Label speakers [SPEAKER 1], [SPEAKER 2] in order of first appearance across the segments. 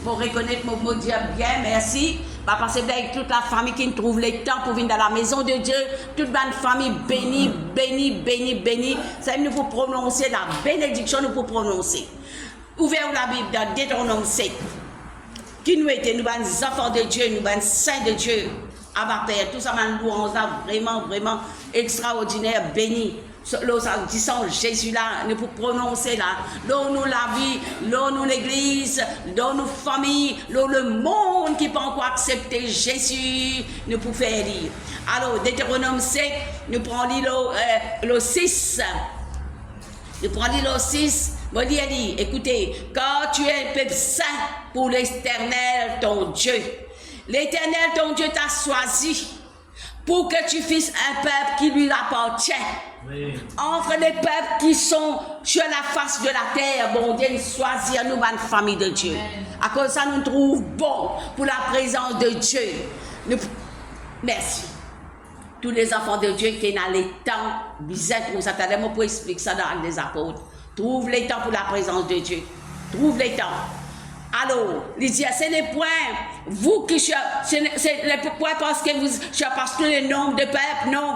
[SPEAKER 1] faut reconnaître mon Dieu bien, merci. Parce que avec toute la famille qui trouve le temps pour venir dans la maison de Dieu, toute bonne famille bénie, bénie, bénie, bénie. C'est nous pour prononcer la bénédiction, nous pour prononcer. Ouvrez la Bible dans Deutéronome 7. Qui nous était, nous sommes enfants de Dieu, nous sommes saints de Dieu. Abba Père, tout ça, nous louons vraiment, vraiment extraordinaire, béni. Disons Jésus là, nous pour prononcer là, donne-nous la vie, donne-nous l'église, donne-nous famille, donne le monde qui peut encore accepter Jésus, nous pour faire lire. Alors, Deutéronome 7, nous prenons le 6. Nous prenons le 6. Bon, dit, écoutez, quand tu es un peuple saint pour l'Éternel, ton Dieu, l'Éternel, ton Dieu t'a choisi pour que tu fasses un peuple qui lui appartient. Oui. Entre les peuples qui sont sur la face de la terre, bon Dieu, choisir nous, une famille de Dieu. Amen. À cause de ça, nous trouvons bon pour la présence de Dieu. Merci. Tous les enfants de Dieu qui sont dans les temps, bizarre, comme ça, moi pour expliquer ça dans les apôtres. Trouve les temps pour la présence de Dieu. Trouve les temps. Alors, il dit, c'est les points, vous qui c'est les points parce que vous, parce que le nombre de peuples, non.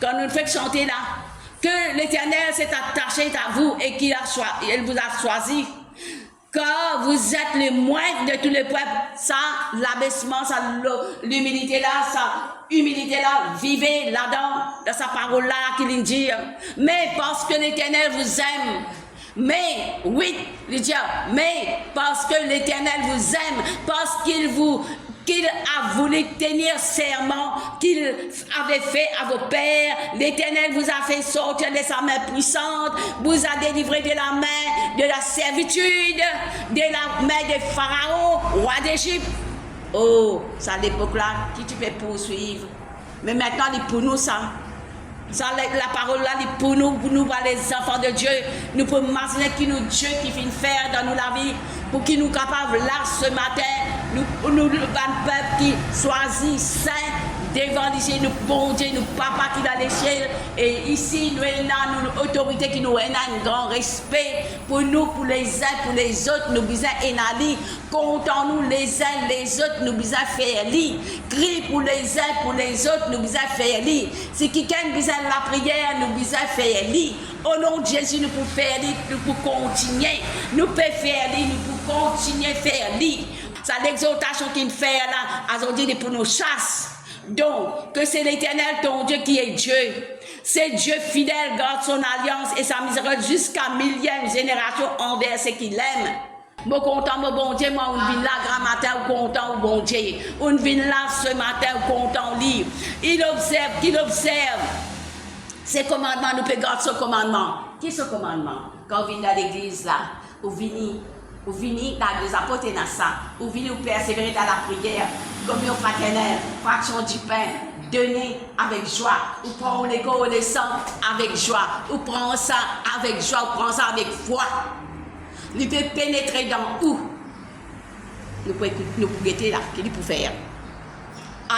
[SPEAKER 1] Quand nous faites chanter là, que l'Éternel s'est attaché à vous et qu'il vous a choisi. Quand vous êtes le moindre de tous les peuples, ça, l'abaissement, ça, l'humilité là, ça, humilité là, vivez là-dedans, dans sa parole là qu'il dit. Mais parce que l'Éternel vous aime, mais, oui, il dit, mais parce que l'Éternel vous aime, parce qu'il a voulu tenir serment qu'il avait fait à vos pères. L'Éternel vous a fait sortir de sa main puissante, vous a délivré de la main de la servitude, de la main de Pharaon, roi d'Égypte. Oh, c'est à l'époque là, qui tu peux poursuivre. Mais maintenant, il est pour nous ça. Ça, la parole là, est pour nous, les enfants de Dieu, nous pouvons imaginer qui nous Dieu qui vient faire dans nous la vie, pour qu'il nous capables là ce matin, nous le peuple qui choisit saint devant l'Église, nous bon Dieu, nous papa qui dans les cieux, et ici nous avons nous autorité qui nous a un grand respect pour nous, pour les uns, pour les autres, nous besoin énaler, comptons-nous les uns, les autres, nous besoin faire lire, crie pour les uns, pour les autres, nous besoin faire lire. Si quelqu'un besoin de la prière, nous besoin faire lire. Au nom de Jésus, nous pouvons faire lire, nous pouvons continuer, nous pouvons faire lire, nous pouvons continuer à faire lire. C'est l'exhortation qu'il fait là, aujourd'hui pour nos chasses. Donc, que c'est l'Éternel, ton Dieu, qui est Dieu. C'est Dieu fidèle, garde son alliance et sa miséricorde jusqu'à millième génération envers ceux qui l'aiment. Moi, content, mon bon Dieu, moi, on vient là, grand matin, ou content, ou bon Dieu. On vient là, ce matin, ou content, lire. Il observe ses commandements, nous pouvons garder ce commandement. Qui est ce commandement? Quand on vient dans l'église, là, on vient dans les apôtres dans ça, on vient nous persévérer dans la prière, communion fraternelle, fraction du pain, donner avec joie, ou prendre les corps et les sangs avec joie, ou prendre ça avec joie, ou prendre ça avec foi. Il peut pénétrer dans où? Nous pouvons guetter là, qu'il peut faire.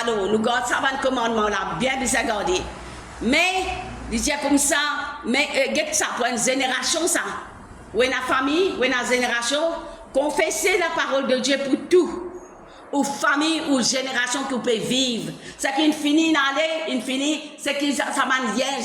[SPEAKER 1] Alors, nous gardons ça, le commandement là, bien garder. Mais, il dit comme ça, mais guette ça pour une génération ça. Ou une famille, ou une génération, confessez la parole de Dieu pour tout. Ou famille, ou génération que vous pouvez vivre. C'est qu'il finit d'aller, c'est que ça m'a lien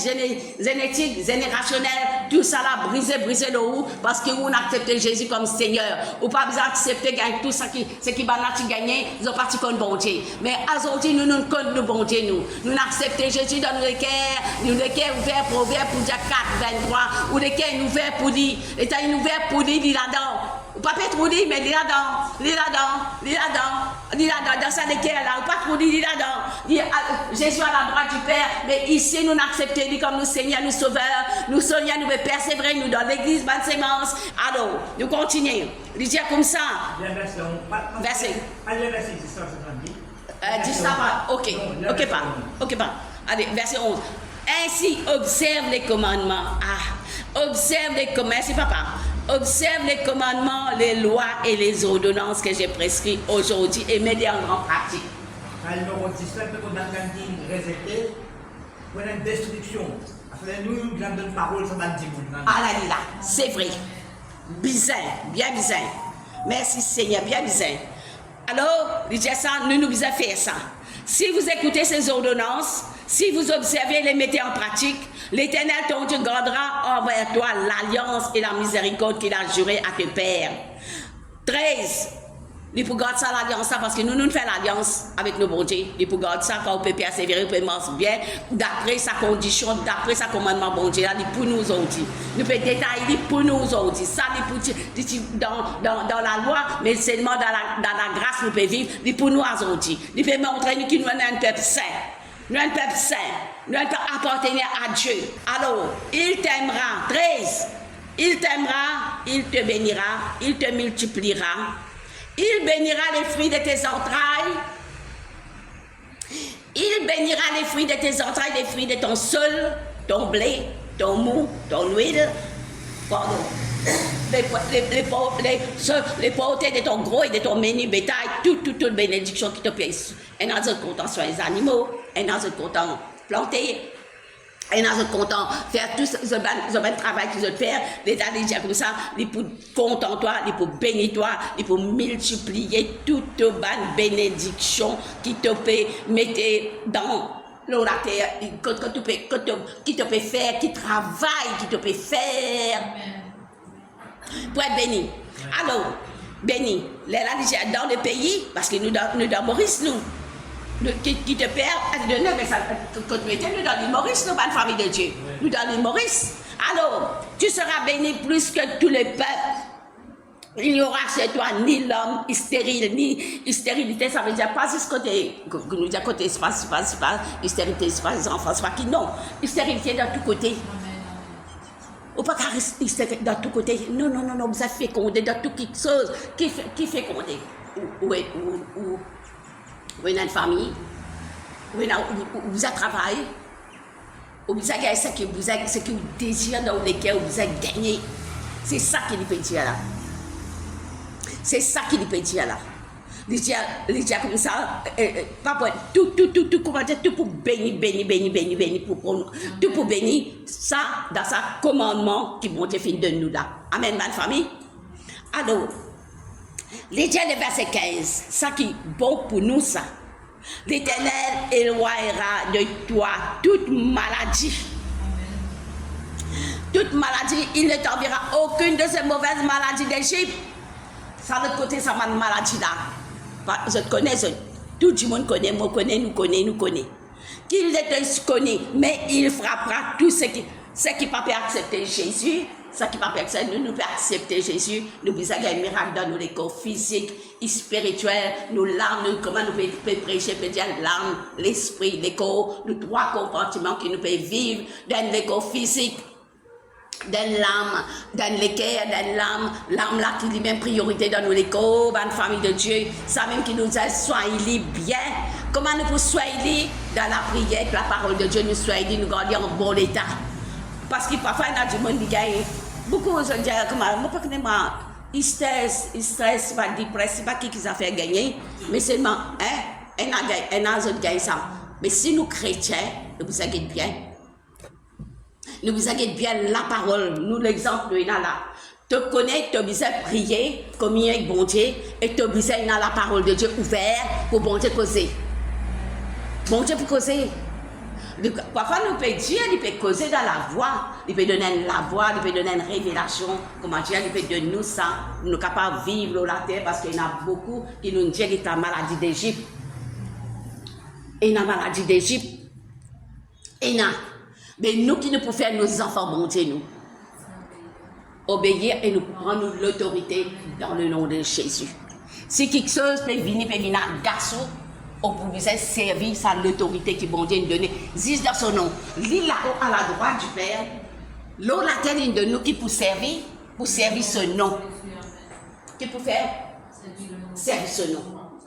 [SPEAKER 1] génétique, générationnel, tout ça là, brisé le haut, parce que vous acceptez Jésus comme Seigneur. Ou pas besoin d'accepter tout ça qui va gagner, ils ont parti comme bon Dieu. Mais aujourd'hui, nous comptons nous bon Dieu, nous acceptons Jésus dans nos cœurs, nous les cœurs ouverts, Proverbe pour dire 4, 23, ou les cœurs ouverts pour dire, et t'as une ouvert pour dire, il là-dedans. Pas trop dire, mais il là-dedans, dans sa décaire là, pas trop dire, Jésus à la droite du Père, mais ici nous n'acceptons lui comme nous Seigneur, nous Sauveur, nous Seigneur, nous persévérer, nous dans l'église, bonne sémence. Alors, nous continuons. Il dit comme ça. Verset. Ok, pas. Allez, verset 11. Ainsi, observe les commandements. Observe les commandements. Merci, papa. Observe les commandements, les lois et les ordonnances que j'ai prescrites aujourd'hui et mets-les en pratique. Ah là, c'est vrai. Bizarre, bien bizarre. Merci Seigneur, bien disant. Alors, il dit ça, nous nous faisons faire ça. Si vous écoutez ces ordonnances, si vous observez et les mettez en pratique, l'Éternel ton Dieu gardera envers toi l'alliance et la miséricorde qu'il a juré à tes pères. 13. Il faut garder ça l'alliance parce que nous faisons l'alliance avec nos bon Dieu. Il faut garder ça quand on peut persévérer, on peut marcher bien, d'après sa condition, d'après sa commandement bon Dieu, pour nous aujourd'hui. Nous pouvons détailler pour nous aujourd'hui. Ça, dans la loi, mais seulement dans la grâce, nous pouvons vivre, pour nous aujourd'hui. Il peut montrer nous que nous sommes un peuple saint. Nous sommes un peuple saint. Nous sommes appartenir à Dieu. Alors, il t'aimera. 13. Il t'aimera, il te bénira, il te multipliera. Il bénira les fruits de tes entrailles. Il bénira les fruits de tes entrailles, les fruits de ton sol, ton blé, ton mou, ton huile. Pardon. Les portées de ton gros et de ton menu bétail, toute bénédiction qui te plaît. Et dans un content sur les animaux, et dans un content planter. Et dans un content, faire tout ce travail qu'ils ont fait, l'État dit comme ça, il peut content toi, il peut bénir toi, il peut multiplier toute bonne bénédiction qui te peut mettre dans la terre, qui te peut faire, qui travaille, qui te peut faire. Pour être béni. Alors, béni, l'État dit dans le pays, parce que nous dans Maurice, nous. Qui te perd, nous dans l'île Maurice, nous, pas une famille de Dieu. Nous dans l'île Maurice. Alors, tu seras béni plus que tous les peuples. Il n'y aura chez toi ni l'homme stérile, ni stérilité, ça veut dire pas ce côté, nous disons côté espace, stérilité, espace, enfants, pas qui, non. Stérilité dans tous côtés. Ou pas rester dans tous côtés. Non, vous êtes fécondé dans toute chose qui fait fécondé. Ou une famille, ou vous avez travaillé, ou vous avez ce que vous désirez dans le cœur, vous avez gagné. C'est ça qu'il peut dire là. C'est ça qu'il peut dire là. Il dit comme ça, pas pour tout pour bénir, tout pour bénir, ça dans sa commandement qui vont te finir de nous là. Amen, ma famille. Alors, l'Éternel, le verset 15, ça qui est bon pour nous, ça. L'Éternel éloignera de toi toute maladie. Toute maladie, il ne t'enverra aucune de ces mauvaises maladies d'Égypte. Ça, de l'autre côté, ça m'a une maladie là. Je te connais, tout le monde connaît, moi connais, nous connaît. Qu'il ne te connaît, mais il frappera tout ce qui ne peut pas accepter Jésus. Ça qui va permettre, nous pouvons accepter Jésus, nous pouvons avoir un miracle dans nos corps physiques, spirituels, nos larmes, comment nous pouvons prêcher, peut dire l'âme, l'esprit, les corps, les trois compartiments que nous pouvons vivre dans les corps physiques, dans l'âme, dans les cœurs, dans l'âme là qui est même priorité dans nos corps, dans la famille de Dieu, ça même qui nous a soigné bien. Comment nous pouvons soigner dans la prière, que la parole de Dieu nous soigne, nous garder en bon état. Parce que parfois, il y a du monde qui gagne. Beaucoup de gens disent, ils stressent, pas dépressent, pas qui a fait gagner, mais seulement, un autre gagne ça. Mais si nous chrétiens, nous vous inquiétez bien. Nous vous inquiétez bien la parole, nous l'exemple, nous là. Tu connais, tu as besoin de prier, communier avec bon Dieu, et tu as besoin de la parole de Dieu ouverte pour bon Dieu causer. Bon Dieu pour causer. Parfois, nous pouvons dire, il peut causer dans la voix, il peut donner la voix, il peut donner une révélation. Comment dire, il peut donner nous ça, nous sommes capables de vivre sur la terre parce qu'il y en a beaucoup qui nous disent qu'il y a une maladie d'Égypte. Il y a une maladie d'Égypte. Il y a. Mais nous qui nous pouvons faire nos enfants monter, nous. Obéir et nous prendre l'autorité dans le nom de Jésus. Si quelque chose peut venir à garçon, on peut servir ça l'autorité qui bon Dieu nous donne. Dis dans son nom. Lis là-haut à la droite du Père. L'eau la terre de nous qui pour servir ce nom. Qui pour faire? Servir ce nom.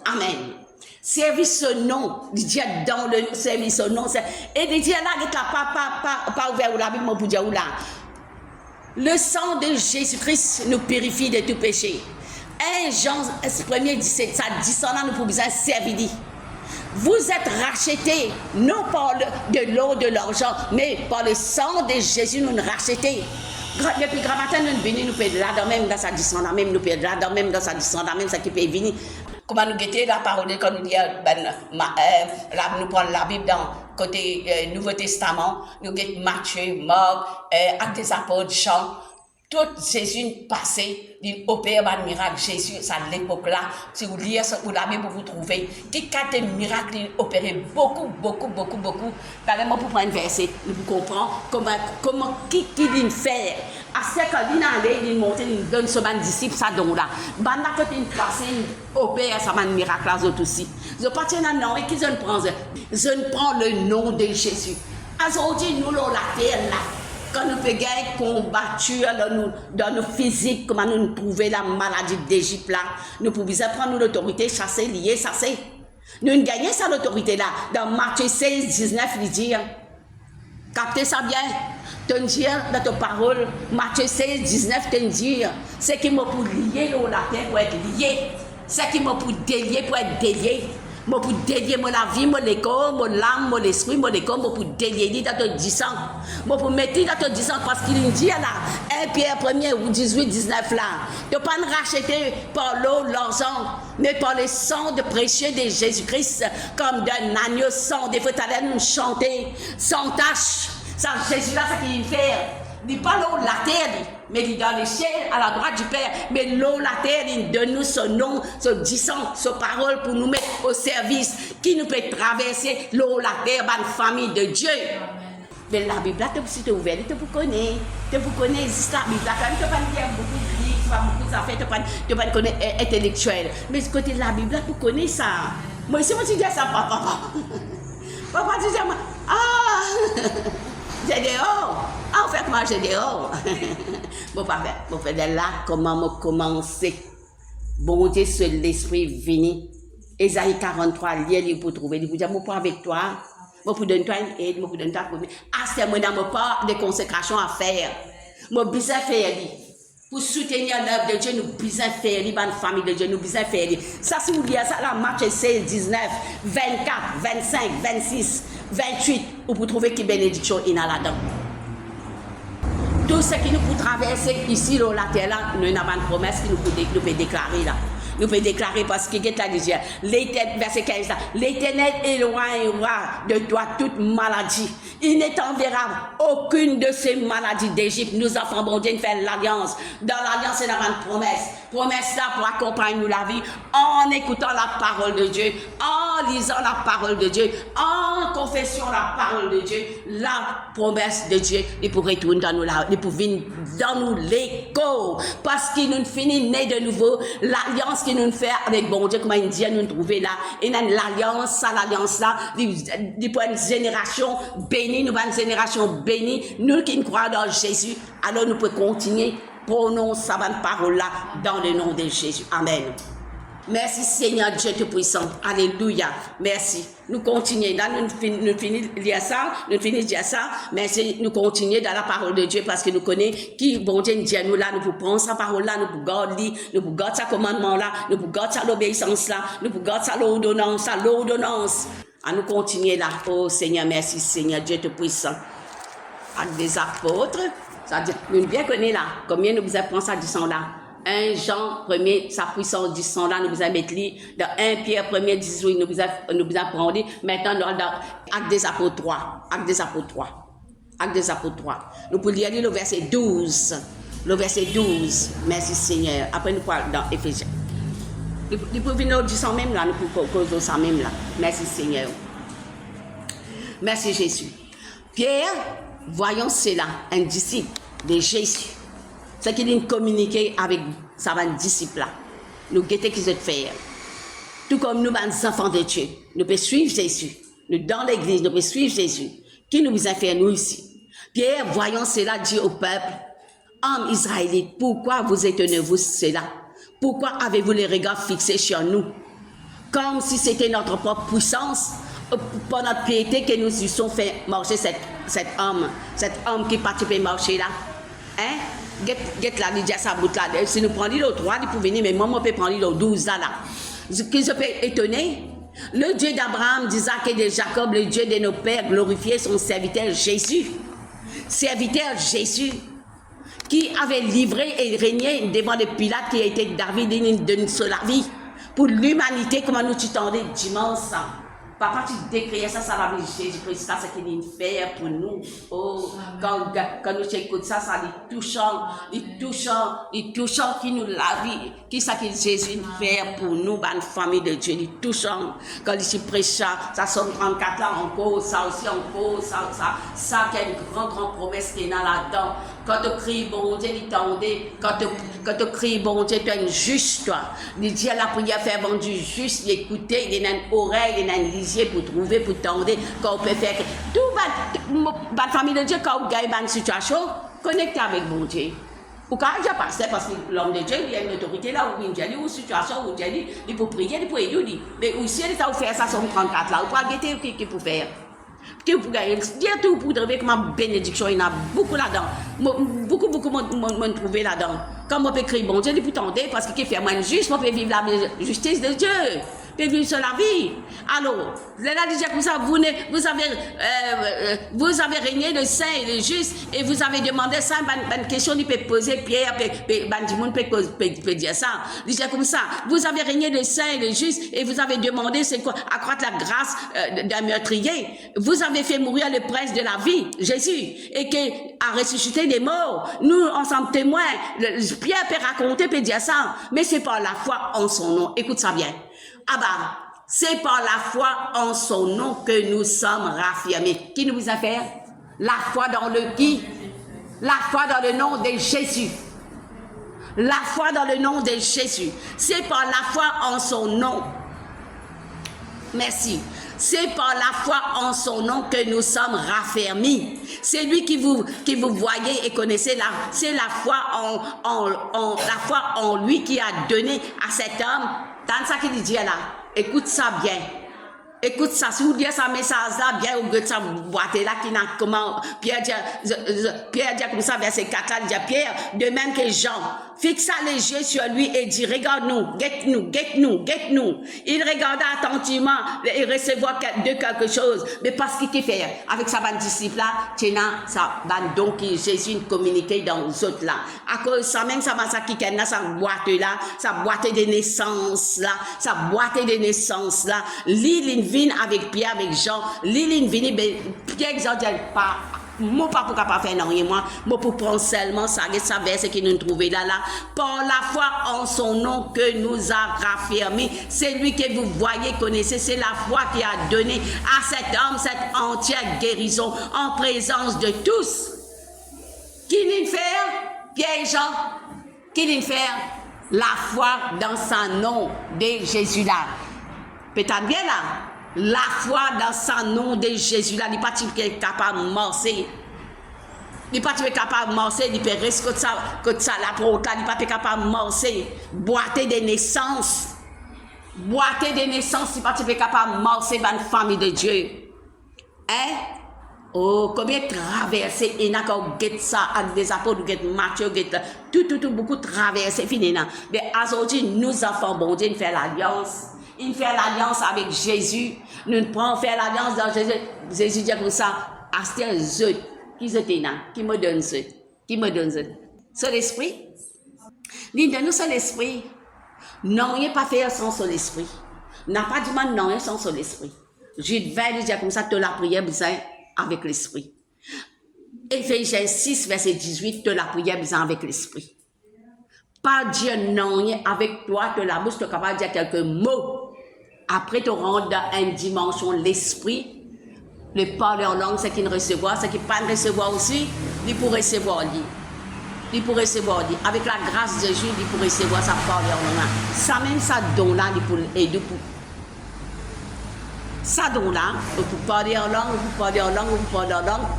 [SPEAKER 1] Amen. Servir ce nom. Dieu dans le servir ce nom. Et Dieu là, pas ouvert ou la Bible pour dire ou là. Le sang de Jésus-Christ nous purifie de tout péché. 1 Jean 1er 17, ça dit ça là, nous pouvons servir. Vous êtes rachetés, non par de l'eau, de l'argent, mais par le sang de Jésus, nous nous rachetés. Depuis grand matin, nous venons, nous perdons là, même dans sa descente, même nous perdons là, même dans sa descente, même ça qui peut venir. Comment nous guetter la parole quand nous lisons, nous prenons la Bible dans côté Nouveau Testament, nous guettons Matthieu, Marc, Actes des Apôtres, Jean. Tout Jésus passé, il opère un miracle. Jésus, ça à l'époque là, si vous lisez ça, vous la Bible, vous trouvez. Qui a un miracle, il opérait beaucoup. Parlez-moi pour prendre un verset, nous comprenons comment qui il fait. À ce qu'il est allé, il monte, il donne ce disciple, ça donne là. Banda quand il passe, il opère ça un miracle là aussi. Je partais dans le nom et qui je prends. Je prends le nom de Jésus. Aujourd'hui, nous l'avons la terre là. Quand nous faisons combattu dans nos physiques, comment nous trouver la maladie d'Égypte là, nous pouvons prendre l'autorité, chasser, lier, chasser. Nous gagnons cette autorité là. Dans Matthieu 16, 19, il dit, captez ça bien, te dire dans ta parole, Matthieu 16, 19, te dire, c'est qui m'a pour lier la terre pour être lié, c'est qui m'a pour délier pour être délié. Moi pour délier mon la vie, mon corps, mon âme, mon esprit, mon corps, moi pour délier dans ton 10 ans. Moi pour mettre dans ton 10 ans parce qu'il dit là, 1 Pierre 1er ou 18, 19 là. Tu ne pas nous racheter par l'eau, l'argent, mais par le sang de précieux de Jésus-Christ, comme d'un agneau sans défaut. Tu allais nous chanter sans tache. Ça, Jésus là, c'est qu'il fait. Il pas l'eau, la terre, mais il est dans les cieux, à la droite du Père. Mais l'eau, la terre, il donne nous ce nom, ce disant, ce parole pour nous mettre au service, qui nous peut traverser l'eau, la terre, la famille de Dieu. Amen. Mais la Bible, là, tu es ouvert, tu connais, la Bible, là, quand tu vas lire beaucoup de livres, beaucoup d'affaires, tu vas connaître intellectuel. Mais ce côté de la Bible, là, tu connais ça. Moi, si je dis ça, papa, papa, tu dis, j'ai dehors. En fait, moi, j'ai dehors. Bon, pas faire. Bon, faire de là, comment me commencer. Bon Dieu, seul l'esprit vini. Ésaïe 43, lié pour trouver. Il vous dit, moi, pas avec toi. Moi, pour donner toi une aide, moi, pour donner toi une aide. Ah, c'est moi, dans mon pas de consécration à faire. Moi, besoin faire. Pour soutenir l'œuvre de Dieu, nous besoin faire. La famille de Dieu, nous besoin faire. Ça, si vous lisez ça, là, Matthieu 16, 19, 24, 25, 26, 28, vous pouvez trouver qui bénédiction il y a là-dedans. Tout ce qui nous peut traverser ici, là, la terre, là, nous avons une promesse qui nous peut déclarer là. Nous pouvons déclarer parce que qu'est-ce qu'il dit? Verset 15 là. L'Éternel éloignera de toi toute maladie. Il ne t'enverra aucune de ces maladies d'Égypte. Nous enfants bon Dieu faire l'alliance. Dans l'alliance, il y a une promesse. Promesse là pour accompagner nous la vie en écoutant la parole de Dieu, en lisant la parole de Dieu, en confessant la parole de Dieu. La promesse de Dieu, il pour retourner dans nous là, il pour venir dans nous l'écho. Parce qu'il nous finit né de nouveau. L'alliance qui nous fait avec bon Dieu, comment il dit, nous trouver là. Et dans l'alliance, ça, l'alliance là, pour une génération bénie, nous avons une génération bénie, nous qui nous croyons dans Jésus, alors nous pouvons continuer, prononcer cette parole-là dans le nom de Jésus. Amen. Merci Seigneur Dieu Tout-Puissant. Alléluia. Merci. Nous continuons. Là, nous finissons de lire ça. Nous finissons de dire ça. Merci. Nous continuons dans la parole de Dieu parce que nous connaissons qui, bon Dieu, nous dit nous là. Nous pouvons prendre sa parole là. Nous pouvons garder. Nous pouvons garder sa commandement là. Nous pouvons garder sa l'obéissance là. Nous pouvons garder sa l'ordonnance. Sa l'ordonnance. À nous continuer là. Oh Seigneur, merci Seigneur Dieu Tout-Puissant. Avec des apôtres. Ça veut dire, nous bien connaissons là. Combien nous vous apprenons ça du sang là? 1 Jean 1er, sa puissance du sang là, nous vous avons mis dans 1 Pierre 1er, 18, nous vous avons prendre. Maintenant, dans Actes des Apôtres 3. Actes des Apôtres 3. Actes des Apôtres 3. Nous pouvons lire le verset 12. Le verset 12. Merci Seigneur. Après, nous parlons dans Éphésiens. Nous pouvons venir du sang même là, nous pouvons causer ça même là. Merci Seigneur. Merci Jésus. Pierre, voyons cela, un disciple de Jésus. C'est qu'il a communiqué avec sa disciple là. Nous guettons qu'ils ont fait. Tout comme nous, les enfants de Dieu, nous pouvons suivre Jésus. Nous, dans l'église, nous pouvons suivre Jésus. Qui nous a fait nous ici? Pierre, voyant cela, dit au peuple, hommes israélites, pourquoi vous étonnez-vous cela? Pourquoi avez-vous les regards fixés sur nous? Comme si c'était notre propre puissance, pour notre piété que nous eussions fait marcher cet homme qui participait marcher là. Hein? Get là, il dit à sa bout là. Si nous prenons le 3, il peut venir, mais moi, je peux prendre le 12 là. Ce qui se peut étonner, le Dieu d'Abraham, d'Isaac et de Jacob, le Dieu de nos pères, glorifiait son serviteur Jésus. Serviteur Jésus, qui avait livré et régné devant le Pilate qui a été David de la vie pour l'humanité, comment nous t'entendais dimanche. Papa, tu décriais ça, ça va Jésus-Christ, ça c'est qu'il fait pour nous. Oh, quand nous écoutons ça, ça est touchant, qui nous la vie, qui ça que Jésus fait pour nous, bonne famille de Dieu, il est touchant. Quand il prêche ça sonne 34 là encore, ça aussi encore, ça qui est une grande promesse qui est là-dedans. Quand tu cries, bon Dieu, il t'entendait. Quand tu cries, bon Dieu, tu es un juste, toi. Il dit à la prière, faire bon Dieu juste, il écouter, il y a une oreille, il y a une lisier pour trouver, pour t'entendre, quand on peut faire. Tout la famille de Dieu, quand on gagne une situation, connecté avec bon Dieu. Ou quand il y a passé, parce que l'homme de Dieu, il y a une autorité là, où il y a une situation, où il peut prier, il peut aider. Mais aussi, il faut faire ça sur 34 là, ou pas guetter qui peut faire. Dire tout pour trouver comme bénédiction, il y en a beaucoup là-dedans. Beaucoup m'ont trouvé là-dedans. Quand on peut crier, bon Dieu, il peut tenter, parce qu'il fait moins juste, on peut vivre la justice de Dieu. Peut vivre sur la vie. Alors, là, déjà comme ça, vous avez régné le saint et le juste, et vous avez demandé ça, une question, il peut poser, Pierre, peut dire ça. Déjà comme ça, vous avez régné le saint et le juste, et vous avez demandé, c'est quoi, accroître la grâce d'un meurtrier. Vous avez fait mourir le prince de la vie, Jésus, et qui a ressuscité des morts. Nous, ensemble témoins, Pierre peut raconter, peut dire ça, mais c'est par la foi en son nom. Écoute ça bien. Ah bah, c'est par la foi en son nom que nous sommes raffirmés. Qui nous a fait? La foi dans le qui? La foi dans le nom de Jésus. La foi dans le nom de Jésus. C'est par la foi en son nom. Merci. C'est par la foi en son nom que nous sommes raffermis. C'est lui qui vous voyez et connaissez là. C'est la foi la foi en lui qui a donné à cet homme. Dans ça qu'il dit là, écoute ça bien. Écoute ça, si vous dites ça message là, bien, ou que ça boîte là, qui n'a comment, Pierre dit comme ça, verset 4 là, il dit Pierre, de même que Jean, fixa les yeux sur lui et dit, regarde-nous, guette-nous. Il regarda attentivement et recevait de quelque chose, mais parce qu'il fait, avec sa bande disciple là, tenant sa bande donc Jésus communiqué dans les autres là. À cause de ça, même ça va ça qui est sa boîte là, sa boîte de naissance là, l'île vient avec Pierre, avec Jean, l'île vient, Pierre Jean dit pas. Moi pas pour pas faire non rien moi pour prendre seulement ça verset qui nous trouvé là par la foi en son nom que nous a raffermis. C'est lui que vous voyez, connaissez, c'est la foi qui a donné à cet homme cette entière guérison en présence de tous. Qui vient faire? Pierre et Jean. Qui vient faire? La foi dans son nom de Jésus là. Peut-être bien là. La foi dans son nom de Jésus là, il n'est pas capable de marcher. Il n'est pas capable de marcher, il peut rester comme ça, la porte là, il n'est pas capable de marcher. Boiter des naissances. Il n'est pas capable de marcher dans la famille de Dieu. Hein? Oh, combien traversé, il y a encore ça avec des apôtres, Matthieu, tout, beaucoup traversé, fini là. Mais aujourd'hui, nous enfants, bon Dieu, nous faisons l'alliance. Il fait l'alliance avec Jésus. Nous prenons faire l'alliance dans Jésus. Jésus dit comme ça, Astère, qui était là, qui me donne ce. C'est l'esprit. Nous, c'est l'esprit. Non, il n'y a pas fait sans son esprit. N'a pas dit non, sans son esprit. Jude 20, il dit comme ça, tu la prière besoin avec l'esprit. Éphésiens 6, verset 18, tu la prière besoin avec l'esprit. Pas dire non, avec toi, tu la bouche, tu es capable de dire quelques mots. Après, tu rentres dans une dimension, l'esprit, le parler en langue, c'est qu'il recevoir, c'est qu'il ne peut pas recevoir aussi, il peut recevoir lui. Avec la grâce de Dieu, il peut recevoir sa parole en langue. Ça même, ça donne là, il peut aider pour. Ça donne là, vous parler en langue,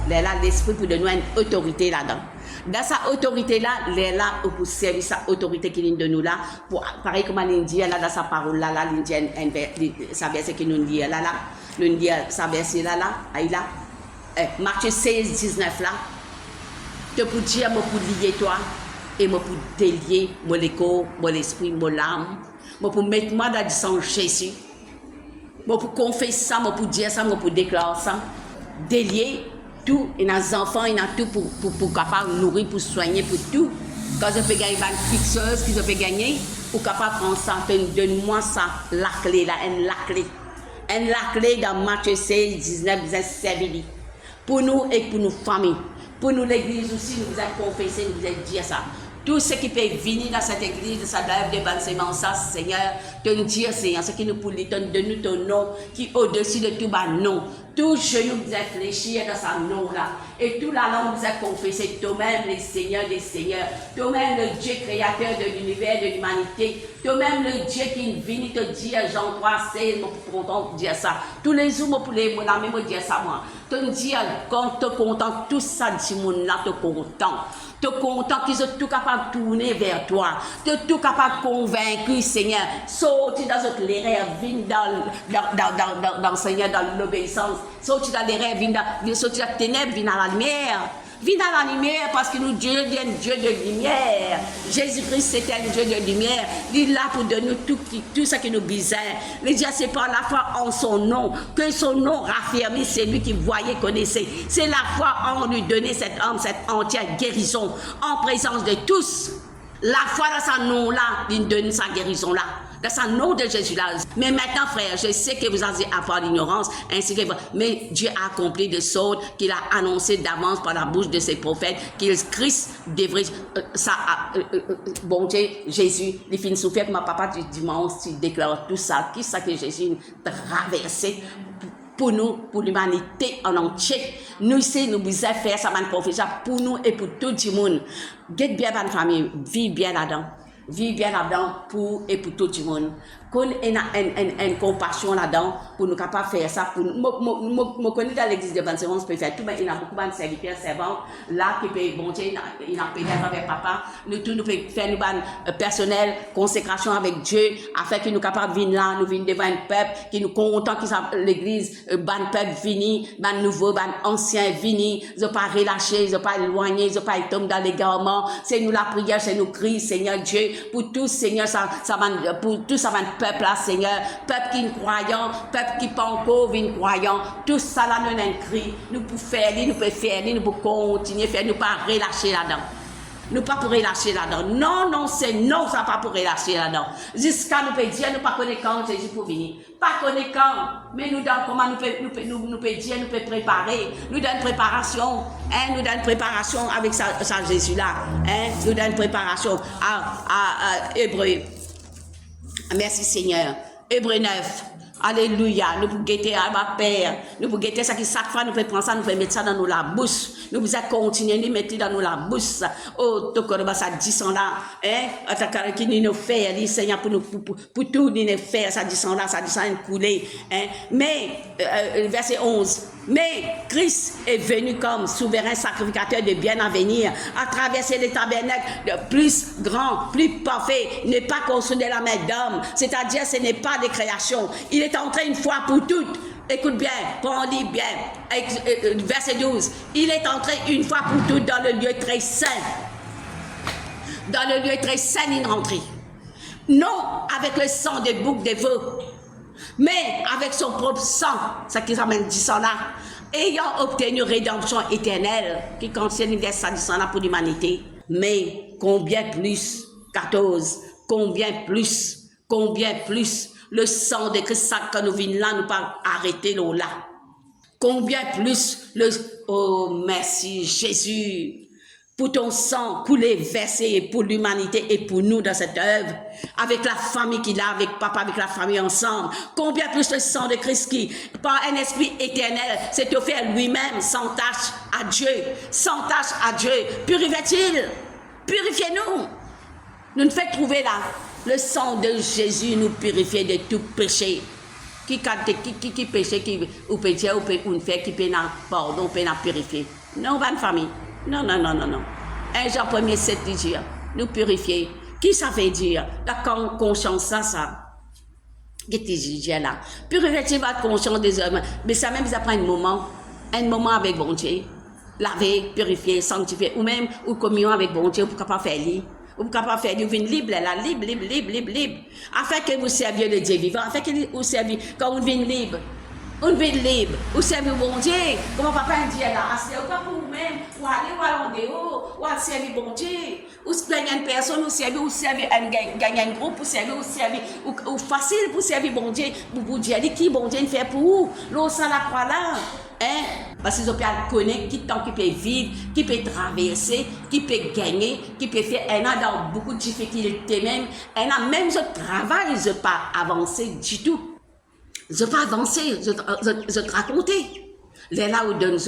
[SPEAKER 1] là, l'esprit peut donner une autorité là-dedans. Dans sa autorité-là, là, pour servir sa autorité qui vient de nous là, pour, pareil comme l'Indien, là, dans sa parole là, l'Indien, sa verset qui nous dit là, nous dit sa verset là, Matthieu 16, 19 là, te pour dire, moi pour lier toi, et moi pour délier, moi le corps, moi l'esprit, moi l'âme, moi pour mettre moi dans le sang Jésus, moi pour confesser ça, moi pour dire ça, moi pour déclarer ça, délier, tout, et nos enfants, il a tout pour capable nourrir, pour soigner, pour tout. Quand je peux gagner une fixeuse, que je peux gagner, pour capable prendre ça, donne-moi ça, la clé, là, la clé dans Matthieu 16, 19, vous êtes servi. Pour nous et pour nos familles. Pour nous, l'église aussi, nous vous êtes confessé, nous vous êtes dit ça. Tout ce qui peut venir dans cette église, ça doit être de ça, Seigneur, te dire, Seigneur, ce qui nous pour lui, donne-nous ton nom, qui au-dessus de tout bas nom. Tout genou vous êtes fléchi dans sa nom-là. Et tout la langue vous êtes confessé, toi-même, les seigneurs des seigneurs, toi-même, le Dieu créateur de l'univers, de l'humanité, toi-même, le Dieu qui est venu te dire, Jean 3, c'est content de dire ça. Tous les jours, pour les mon ami, me dire ça, moi. Te dire, quand tu es content, tout ça, dit mon là, tu es content. Tu es content qu'ils soient tout capables de tourner vers toi. Tu es tout capable de convaincre, Seigneur. Sortir dans notre rêves, venir dans Seigneur, dans l'obéissance. Sortir dans les rêves, sortir dans les ténèbres, venir dans la lumière. Viens dans la lumière parce que nous, Dieu est un Dieu de lumière. Jésus-Christ, c'est un Dieu de lumière. Il est là pour donner tout ce qui nous besoin. Le Dieu, c'est par la foi en son nom, que son nom raffermi, c'est lui qui voyait, connaissait. C'est la foi en lui donner cette âme, cette entière guérison, en présence de tous. La foi dans son nom-là, il donne sa guérison-là. Dans le nom de Jésus-là. Mais maintenant, frère, je sais que vous avez avoir l'ignorance, ainsi que mais Dieu a accompli des sortes qu'il a annoncé d'avance par la bouche de ses prophètes, qu'il Christ devrait, bon Dieu, Jésus, il finit souffrir que ma papa du dimanche, il déclare tout ça, qui ça que Jésus a traversé pour nous, pour l'humanité en entier. Nous ici, nous voulons faire ça, ma profession, pour nous et pour tout le monde. Get bien dans la famille, vive bien là-dedans. Vive bien là-dedans pour et pour tout le monde. Qu'on ait une compassion là-dedans pour nous capables de faire ça. Je connais dans l'église de Banseron, je peux faire tout, mais il y a beaucoup de serviteurs, servants, là qui peuvent, bon Dieu, il a peut-être avec papa, nous tous, nous pouvons faire une personnel, consécration avec Dieu, afin que nous capables de venir là, nous venir devant un peuple, qui nous content que l'église, ban peuple vini, ban nouveau, ban ancien vini, ils n'ont pas relâché, ils n'ont pas éloigné, ils n'ont pas tombé dans l'égarement. C'est nous la prière, c'est nous cris, Seigneur Dieu, pour tous, Seigneur, pour tous, ça va peuple là, Seigneur, peuple qui est croyant, peuple qui pas encore croyant, tout ça là, nous un cri, nous pouvons faire, nous pouvons faire, nous pouvons continuer à faire, nous pas relâcher là-dedans. Nous pas pour relâcher là-dedans. Non, non, c'est non, ça pas pour relâcher là-dedans. Jusqu'à nous peut dire, nous pas connaître quand Jésus pour venir. Pas connaître quand, mais nous donne comment nous peut dire, nous peut préparer. Nous donne préparation, hein, nous donne préparation avec ça Jésus là, hein, nous donne préparation à Hébreu. Merci Seigneur. Hébreu 9. Alléluia. Nous pouvons guetter à ma Père. Nous pouvons guetter ça qui chaque fois nous pouvons prendre ça, nous pouvons mettre ça dans nous la bouche. Nous pouvons continuer de mettre dans nous la bouche. Oh, tout comme ça dit ça là. Hein? Qui nous fait, Seigneur, pour tout nous faire, ça dit ça là, ça dit ça couler. Hein? Mais, verset 11. Mais Christ est venu comme souverain sacrificateur de bien à venir, à traverser les tabernacles de plus grand, plus parfait, n'est pas construit de la main d'homme, c'est-à-dire ce n'est pas des créations. Il est entré une fois pour toutes. Écoute bien, prends-le bien. Verset 12. Il est entré une fois pour toutes dans le lieu très saint. Dans le lieu très saint, il est entré. Non avec le sang des boucs des veaux, mais avec son propre sang, ça qui s'appelle dit ça là, ayant obtenu rédemption éternelle, qui contient l'univers ça dit ça là pour l'humanité. Mais combien plus, 14, combien plus, le sang de Christ, ça quand nous venons là, nous pas arrêter là. Combien plus oh merci Jésus, pour ton sang coulé, versé pour l'humanité et pour nous dans cette œuvre, avec la famille qu'il a, avec papa, avec la famille ensemble. Combien plus le sang de Christ qui, par un esprit éternel, s'est offert lui-même sans tâche à Dieu, sans tâche à Dieu. Purifiez-il, purifiez-nous. Nous nous fait trouver là, le sang de Jésus nous purifie de tout péché. Qui péché, ou péché, ou une fait, qui peut nous pardon, peut nous purifier. Non, bonne famille. Non. 1 Jean 1er 7 dit, nous purifier. Qui ça veut dire? La conscience, ça. Qu'est-ce que tu là? Purifier votre conscience des hommes. Mais ça même, ça prend un moment avec bon Dieu. Laver, purifier, sanctifier. Ou même, ou communion avec bon Dieu, pour capable faire lire. Ou capable faire lire, vous venez libre, là, libre. Afin que vous serviez le Dieu vivant. Afin que vous serviez, quand vous venez libre. On veut libre, ou servir bon Dieu. Comment papa dit là, c'est pas pour vous-même, ou aller ou aller en dehors, ou aller servir bon Dieu. Ou gagner une personne, ou servir gagner un groupe, ou servir, ou facile pour servir bon Dieu, pour dire qui bon Dieu fait pour vous. L'eau ça la croix là. Hein? Parce qu'ils ont pu connaître qui temps qui peut vivre, qui peut traverser, qui peut gagner, qui peut faire. Elle a dans beaucoup de difficultés même. Elle a même ce travail, je pas avancé du tout. Je ne vais pas avancer, je te raconter. Là où donne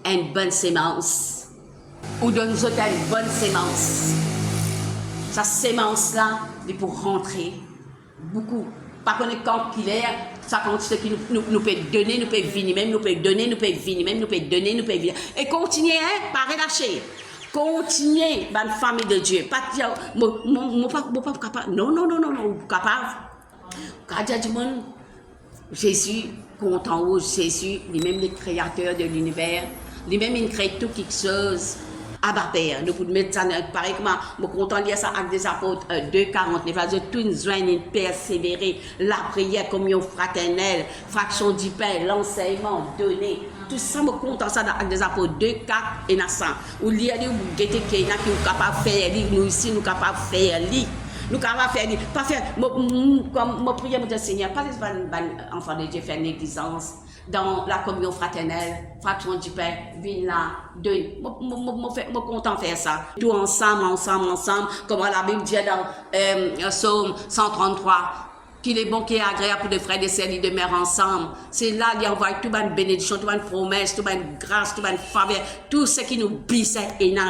[SPEAKER 1] une bonne sémence. Où donne une bonne sémence. Cette sémence-là, c'est pour rentrer beaucoup. Pas qu'on est capillaire, ça quantité qui nous peut donner, nous peut venir, même nous peut donner, nous peut venir, même nous peut donner, nous peut venir. Et continuez, hein, pas relâcher. Continuez, bonne famille de Dieu. Pas dire, mon pas capable. Non, capable. Quand il y a du monde, Jésus, content où Jésus, lui-même le créateur de l'univers, lui-même il crée tout quelque chose à bas terre. Nous pouvons mettre ça pareil comme je suis content de lire ça avec des apôtres 2:49. Tout une joindre, une persévérer, la prière, communion fraternelle, fraction du pain, l'enseignement donné. Tout ça, je suis content ça avec des apôtres 2:4 et 900. Ou lire, ou guetter qui est capable de faire, nous ici, nous capables de faire. Nous capables de faire, pas faire, comme je prie, mon Seigneur, pas les enfants de Dieu faire négligence dans la communion fraternelle, fraction du pain, viens là, donne. Je suis content de faire ça. Tout ensemble, comme la Bible dit dans Psaume 133. Qu'il est bon, qu'il est agréable pour des frères et des sœurs, ils demeurent ensemble. C'est là qu'il envoie toute une bénédiction, toute une promesse, toute une grâce, toute une faveur, tout ce qui nous blisse, et là.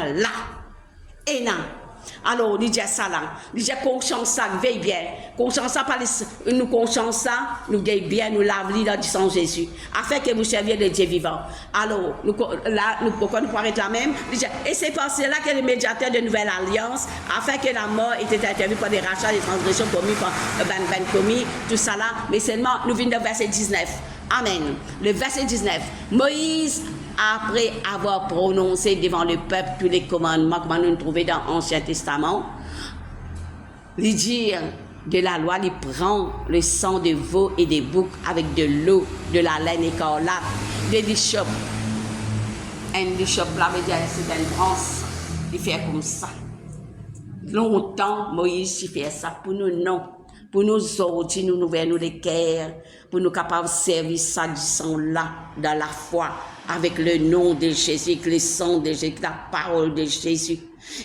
[SPEAKER 1] Alors, il dit ça là, il dit conscience ça, veille bien. Conscience ça, nous conscience ça, nous gagne bien, nous lave dans du sang Jésus, afin que vous serviez le Dieu vivant. Alors, pourquoi nous pourrons être la même? Il dit, et c'est par cela que le médiateur de nouvelle alliance, afin que la mort était intervenue par des rachats, des transgressions commises par commis, tout ça là, mais seulement, nous venons de verset 19. Amen. Le verset 19. Moïse, après avoir prononcé devant le peuple tous les commandements que nous trouvons dans l'Ancien Testament, il dit de la loi, il prend le sang de veau et des boucs avec de l'eau, de la laine écarlate, de l'hysope. Un hysope là veut dire c'est une branche. Il fait comme ça. Longtemps, Moïse il fait ça. Pour nous, non. Pour nous aujourd'hui, nous ouvrons les cœurs, pour nous capables de servir ça du sang là, dans la foi, avec le nom de Jésus, avec le sang de Jésus, la parole de Jésus.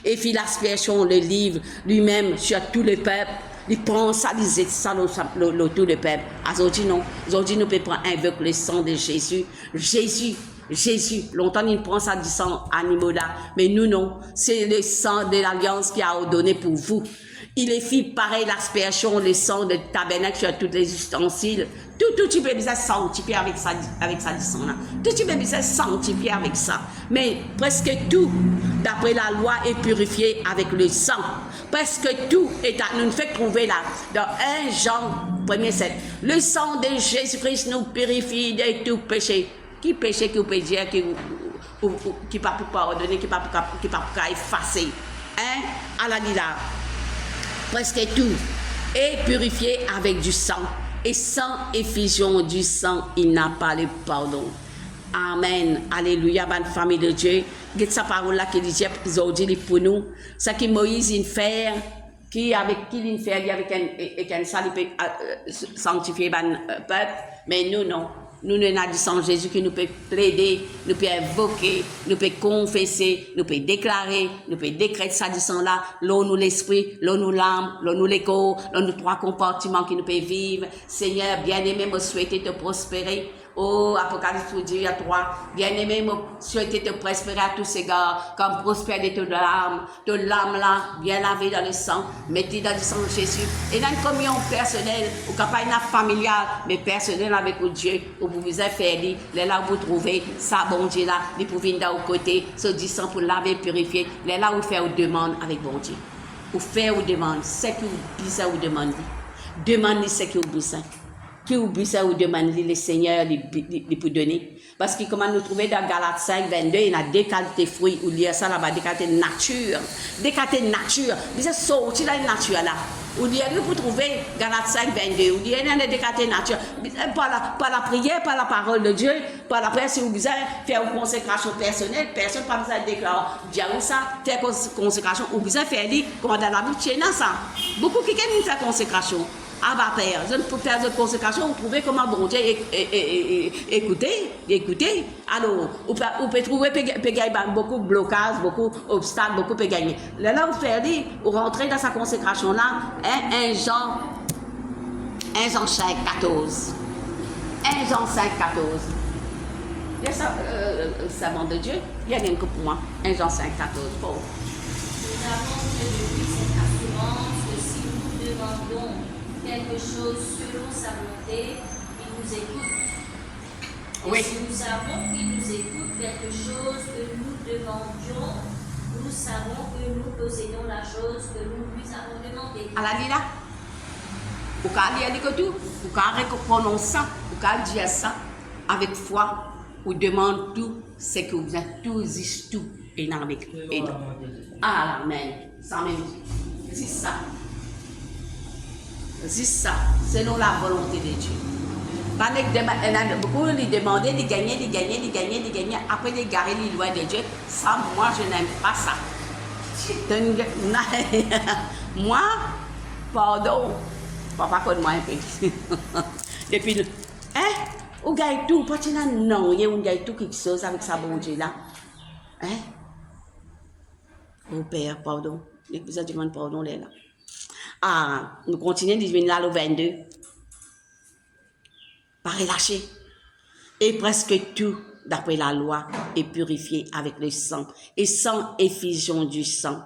[SPEAKER 1] Et puis l'aspersion, le livre lui-même sur tout le peuple, il prend ça, il jette ça tout le peuple. Aujourd'hui, non. Aujourd'hui, nous pouvons invoquer le sang de Jésus. Jésus, longtemps il prend ça du sang animal là, mais nous non, c'est le sang de l'alliance qui a ordonné pour vous. Il est fait pareil l'aspersion, le sang de tabernacle sur tous les ustensiles. Tout tu peux bien sanctifier avec ça du sang là. Tout tu peux bien sanctifier avec ça. Mais presque tout, d'après la loi, est purifié avec le sang. Presque tout est à nous fait trouver là, dans 1 Jean 1:7. Le sang de Jésus-Christ nous purifie de tout péché. Qui péché qui peut dire qui ne peut pas pardonner, qui ne peut pas effacer. Hein? À la là. Presque tout est purifié avec du sang. Et sans effusion du sang, il n'a pas le pardon. Amen. Alléluia, bonne famille de Dieu. Regarde sa parole là qui dit aujourd'hui pour nous. Ce que Moïse il fait, avec qui il fait, avec un salut sanctifier le peuple, mais nous non. Nous avons du sang Jésus qui nous peut plaider, nous peut invoquer, nous peut confesser, nous peut déclarer, nous peut décréter ça du sang là, l'eau nous l'esprit, l'eau nous l'âme, l'eau nous l'écho, l'eau nous trois comportements qui nous peut vivre. Seigneur, bien-aimé, me souhaiter te prospérer. Oh, Apocalypse pour dire à toi, bien-aimé, me souhaiter te prospérer à tous ces gars, comme prospère de ton l'âme là, bien lavé dans le sang, mettez dans le sang de Jésus. Et dans une communion personnelle, ou capable familiale, mais personnelle avec Dieu, où vous vous faire dit, là où vous trouvez, ça bon Dieu là, vous pouvez venir d'un côté, ce du sang pour laver, purifier, là où vous faites une demande avec bon Dieu. Vous faites une demande, c'est que vous besoin vous demandez. Demandez ce que vous besoin. Qui oublie ça ou demande le Seigneur lui pour donner. Parce que comme nous trouvons dans Galates 5:22, il y a des qualités fruits, ou lire ça là-bas, des qualités nature. Des qualités nature. Vous êtes sortis dans la nature là. Ou dit, vous trouvez Galates 5, 22. Ou dit, il y a des décatées nature. Par la prière, par la parole de Dieu, par la prière, si vous besoin faire une consécration personnelle, personne pas besoin de déclarer, dire ça, faire consécration, ou besoin faire lire, comme dans la bouche, ça. Beaucoup qui aiment faire consécration. Ah bah père, je ne peux faire de consécration, vous trouvez comment bon Dieu écoutez. Alors, vous pouvez trouver beaucoup de blocages, beaucoup d'obstacles, beaucoup de gagner. Là, vous faites dire, vous rentrez dans sa consécration-là, 1 Jean 5, 14. 1 Jean 5, 14. Il y a ça, serment de Dieu, il y a rien que pour moi. 1 Jean 5, 14. Bon.
[SPEAKER 2] Nous avons depuis cette assurance que si nous demandons quelque chose selon sa volonté, il nous écoute. Et
[SPEAKER 1] Oui.
[SPEAKER 2] si nous savons qu'il nous écoute quelque chose que nous demandions, nous savons que nous possédons la chose que nous lui avons demandée.
[SPEAKER 1] À la là, vous pouvez dire que tout, vous pouvez prononcer ça, vous pouvez dire ça avec foi, vous demandez tout, c'est que vous êtes tout, tout, et non avec. Amen. Ça même. C'est ça. C'est ça, selon la volonté de Dieu. Beaucoup lui demandaient de gagner, après de garer les lois de Dieu. Ça, moi, je n'aime pas ça. Moi, pardon, papa code moi un peu. Depuis, on gagne tout, pas tu non, il y a on gagne tout quelque chose avec sa bon Dieu là. Oh Père, pardon, l'église demande pardon là. Ah, nous continuons de venir là le 22. Pas relâcher. Et presque tout, d'après la loi, est purifié avec le sang. Et sans effusion du sang,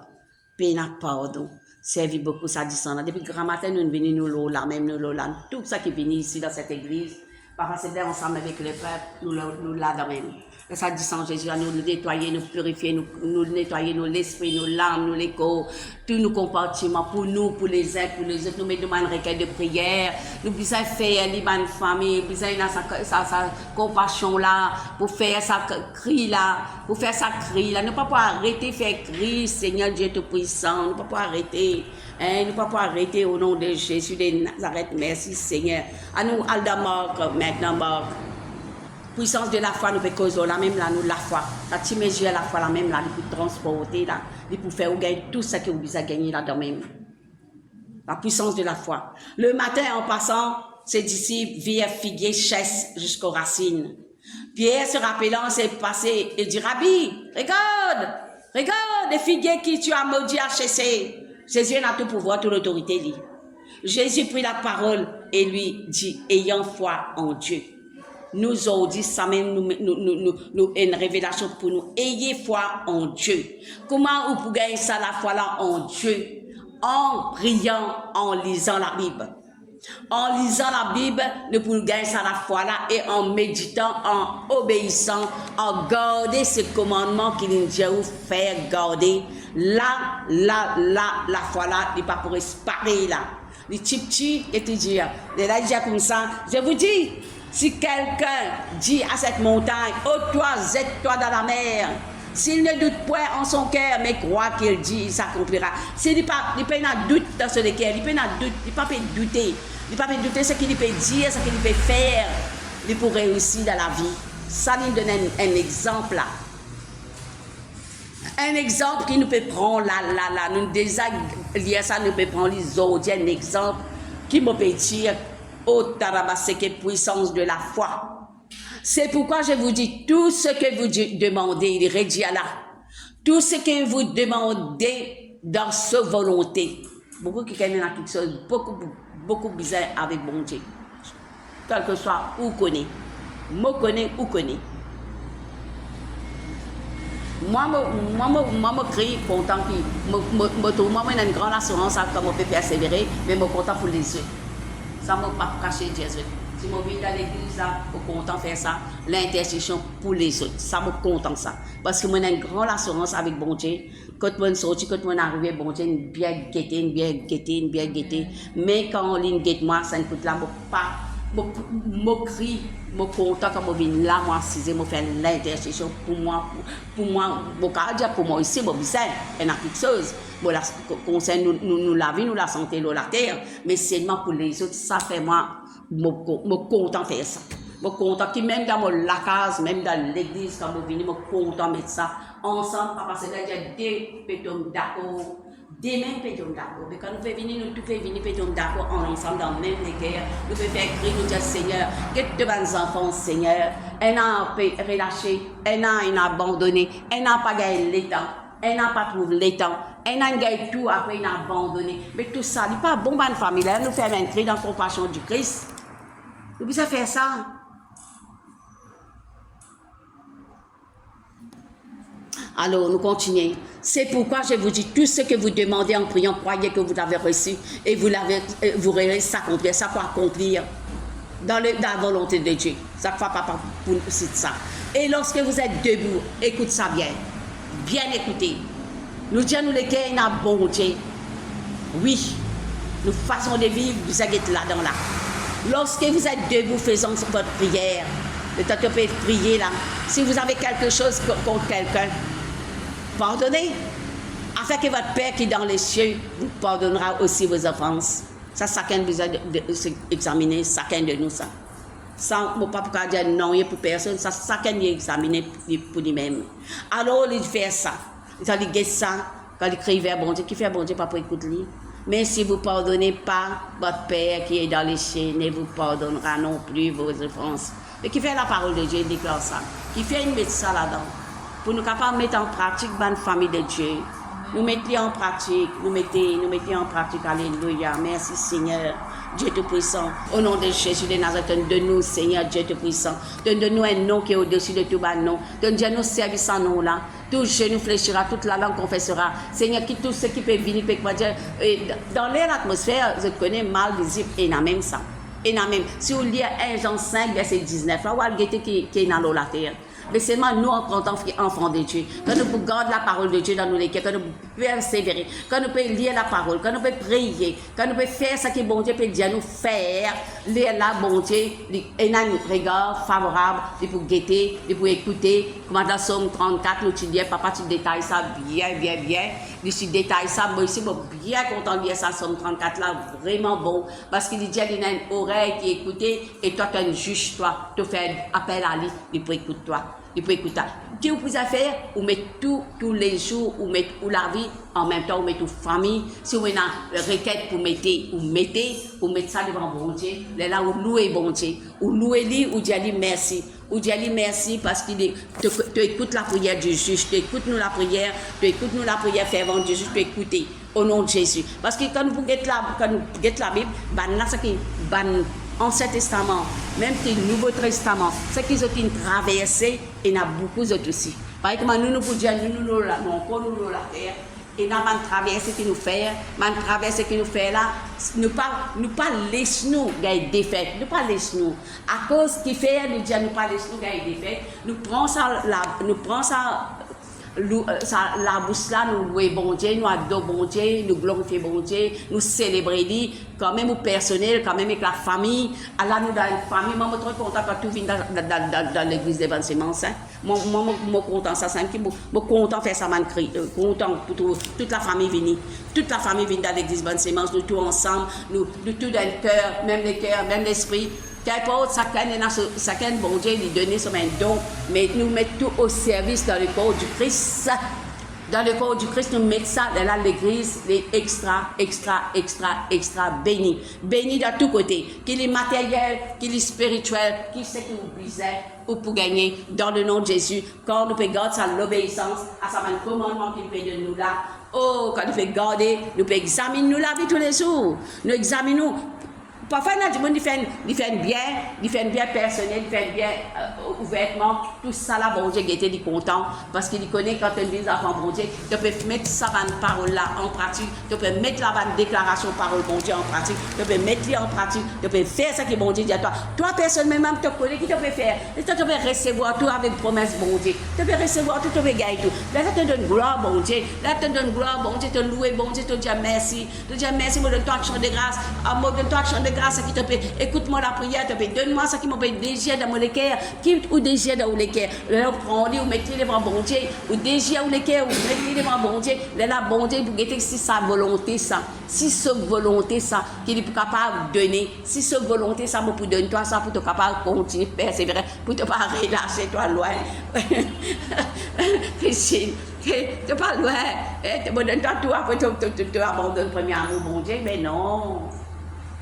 [SPEAKER 1] peine pardon. Servi beaucoup ça dit ça. Depuis le grand matin, nous venons nous là, même nous là. Tout ça qui vient ici dans cette église, papa c'est bien ensemble avec le peuple, nous là dans même. Et ça dit sans Jésus à nous nettoyer, nous purifier, nous nettoyer, nous l'esprit, nous l'âme, nous les corps, tous nos comportements pour nous, pour les uns, pour les autres. Nous mettons une requête de prière, nous besoin faire une bonne famille, besoin de sa compassion là, pour faire sa cri là, pour faire sa cri là. Nous ne pouvons pas arrêter de faire cri, Seigneur Dieu Tout-Puissant, nous ne pouvons pas arrêter. Nous ne pouvons pas arrêter au nom de Jésus de Nazareth. Merci Seigneur. À nous, Alda Marc, maintenant Marc. Puissance de la foi, nous pouvons causer la même là, nous la foi. La petite mesure la foi, la même là, nous pouvons transporter là, nous pouvons faire gagner tout ce que vous avez gagné là dans même. La puissance de la foi. Le matin, en passant, ses disciples virent figuier chasse jusqu'aux racines. Pierre, se rappelant, s'est passé et dit, Rabbi, regarde, les figuiers qui tu as maudit à chasser. Jésus a tout pouvoir, toute l'autorité. Jésus prit la parole et lui dit, ayant foi en Dieu. Nous avons dit ça même, nous une révélation pour nous. Ayez foi en Dieu. Comment vous pouvez gagner ça la foi là en Dieu? En priant, en lisant la Bible. En lisant la Bible, nous pouvons gagner ça la foi là et en méditant, en obéissant, en gardant ces commandements qu'il nous dit vous faire garder. Là, la foi là, il n'est pas pour disparaître là. Les petits étudiants, les là, comme ça, je vous dis, si quelqu'un dit à cette montagne, ôte-toi, jette-toi dans la mer, s'il ne doute point en son cœur, mais croit qu'il dit, il s'accomplira. S'il n'est pas de doute dans ce cœur, il ne peut pas douter. Il ne peut pas douter ce qu'il peut dire, ce qu'il peut faire, il peut réussir dans la vie. Ça nous donne un exemple là. Un exemple qui nous peut prendre là. Nous déjà lié ça, nous peut prendre les autres. Un exemple qui me peut dire, oh Taraba, c'est que puissance de la foi. C'est pourquoi je vous dis, tout ce que vous demandez, il est rédigé là. Tout ce que vous demandez dans sa volonté. Beaucoup qui connaissent quelque chose, beaucoup bizarre avec bon Dieu. Quel que soit où connaît. Moi connais ou connais. Moi, je crie content que moi, j'ai une grande assurance à comment on peut persévérer, mais je suis content pour les autres. Ça ne m'a pas caché Jésus. Si je viens dans l'église, je suis content de faire ça, l'intercession pour les autres. Ça me content ça. Parce que moi, j'ai une grande assurance avec bon Dieu. Quand je sorti, quand je arrive, bon Dieu, bien guetté. Mais quand on ligne guette moi, ça ne coûte là, pas. Je crie, je suis content quand je viens là, moi, je fais l'intercession pour moi, pour moi ici, il y a quelque chose. pour la concerne nous la vie, nous la santé, nous la terre, mais seulement pour les autres, ça fait moi, me content de faire ça. Je suis content que même dans la case, même dans l'église, quand je viens, je suis content de mettre ça ensemble, parce que là, j'ai deux pétons d'accord, des mêmes pétons d'accord. Mais quand nous faisons venir, nous tous faisons venir pétons d'accord ensemble dans le même équerre. Nous faisons faire crier, nous disons Seigneur, que de bons enfants, Seigneur, un a relâché, un a abandonné, un n'a pas gagné l'état, un n'a pas trouvé l'état, un a gagné tout, après il a abandonné. Mais tout ça, il n'est pas bon dans la famille, nous faisons entrer dans la compassion du Christ. Nous pouvons faire ça. Alors, nous continuons. C'est pourquoi je vous dis, tout ce que vous demandez en priant, croyez que vous l'avez reçu et vous aurez s'accomplir. Ça peut accomplir dans la volonté de Dieu. Ça ne va pas pour ça. Et lorsque vous êtes debout, écoute ça bien. Bien écoutez. Nous disons, nous les cœurs, il y a bon Dieu. Oui, nous façon de vivre, vous êtes là-dedans là. Lorsque vous êtes debout, faisons votre prière. Le temps que vous pouvez prier là. Si vous avez quelque chose contre quelqu'un, pardonnez, afin que votre Père qui est dans les cieux vous pardonnera aussi vos offenses. Ça, chacun de vous a examiné, chacun de nous ça. Sans ne pas dire non pour personne, ça, chacun doit examiner pour lui-même. Alors, il fait ça. Il dit ça, quand il crie vers bon Dieu, qui fait bon Dieu, pas pour écouter lui. Mais si vous ne pardonnez pas, votre Père qui est dans les cieux ne vous pardonnera non plus vos offenses. Et qui fait la parole de Dieu, il déclare ça. Qui fait mettre ça là-dedans. Pour nous capables de mettre en pratique la famille de Dieu. Nous mettons en pratique, nous mettons en pratique, alléluia. Merci Seigneur, Dieu Tout-Puissant. Au nom de Jésus de Nazareth, donne-nous Seigneur, Dieu Tout-Puissant. Donne-nous un nom qui est au-dessus de tout bas nom. Donne-nous service en nom là. Tout genou fléchira, toute la langue confessera. Seigneur, qui tout ce qui peut venir, peut dire, dans l'atmosphère, je connais mal visible, et n'a même ça. Et n'a même, si vous lisez 1 Jean 5, verset 19, là, vous allez qui est dans la terre. Mais seulement nous, en tant qu'enfants de Dieu, quand nous gardons la parole de Dieu dans nos cœurs, quand nous persévérer, quand nous pouvons lire la parole, quand nous pouvons prier, quand nous pouvons faire ce que bon Dieu peut dire nous faire, lire la bon Dieu, et un regard favorable, pour guetter, pour écouter, comme dans Somme 34, nous tu dis, papa, tu détailles ça bien, bien, bien. Tu détailles ça, moi aussi, je suis bien content de lire ça, Somme 34 là, vraiment bon, parce qu'il dit, il y a une oreille qui écoute, et toi, tu es un juge, toi, tu fais appel à lui, il peut écouter toi. Il peut écouter. Ce que vous pouvez faire, vous mettez tous les jours, vous mettez la vie, en même temps, vous mettez famille. Si vous avez une requête, vous mettez ça devant bon Dieu. Là, vous louez bon Dieu. Vous louez lui, vous dites merci. Vous dites merci parce qu'il tu écoutes la prière du juge, tu écoutes nous la prière fervente du juge, tu écoutes au nom de Jésus. Parce que quand nous guettons la Bible, là, c'est qui Ancien Testament, même le Nouveau Testament, c'est qu'ils ont traversé et il y a beaucoup d'autres aussi. Par exemple, nous pouvons dire, nous la terre, et nous avons traversé qui nous fait, là, nous pas laisser nous gagner des défaites, nous pas laisser nous. À cause qui fait, nous disons, nous pas laisser nous gagner des défaites, nous prenons ça, la bouche là, nous louons bon Dieu, nous adorons bon Dieu, nous glorifions bon Dieu, nous célébrons quand même au personnel, quand même avec la famille. Alors nous dans la famille, moi je suis très content quand tout vient dans l'église d'évangélisme. Moi je suis content ça, je suis content de faire ça, content pour toute la famille venir. Toute la famille vient dans l'église d'évangélisme, nous tous ensemble, nous tous dans le cœur, même l'esprit. Qu'importe, chacun, bon Dieu, lui donner son don, mais nous mettons tout au service dans le corps du Christ. Dans le corps du Christ, nous mettons ça dans l'église, les extra bénis. Bénis de tous côtés. Qu'il est matériel, qu'il est spirituel, qu'il sait que vous brisez ou pour gagner dans le nom de Jésus. Quand nous pouvons garder l'obéissance à sa commandement qu'il fait de nous là. Oh, quand nous pouvons garder, nous pouvons examiner nous la vie tous les jours. Nous examinons. Parfois, il y a des gens qui font bien personnel, qui font bien ouvertement. Tout ça, là, bon Dieu, il était content parce qu'il connaît quand on dit enfant bon Dieu. Tu peux mettre sa parole là en pratique. Tu peux mettre la déclaration parole bon Dieu en pratique. Tu peux mettre en pratique. Tu peux faire ce que bon Dieu dit à toi. Toi, personnellement, même, tu connais qui tu peux faire. Tu peux recevoir tout avec promesse bon Dieu. Tu peux recevoir tout, tu peux gagner tout. Là, tu te donnes gloire bon Dieu. Là, tu te donnes gloire bon Dieu. Tu loues bon Dieu. Tu dis merci. Tu dis merci, moi, donne-toi action de grâce. Moi, donne-toi action de grâce qui te plaît. Écoute-moi la prière, te plaît. Donne-moi ce qui me plaît, désir dans mon cœur, qui ou désir dans mon cœur. Là, prends-les ou mettez les bras bon Dieu, ou désir ou les cœurs, ou mettez les bras bon Dieu. Là, la bon Dieu, pour guetter si sa volonté, ça, si ce volonté, ça, qu'il est capable de donner, si ce volonté, ça, pour donner toi, ça, pour te capable de continuer, persévérer, pour te pas relâcher, toi, loin. Christine, tu pas loin, tu me donnes tout, après tu abandonnes le premier amour, bon Dieu, mais non.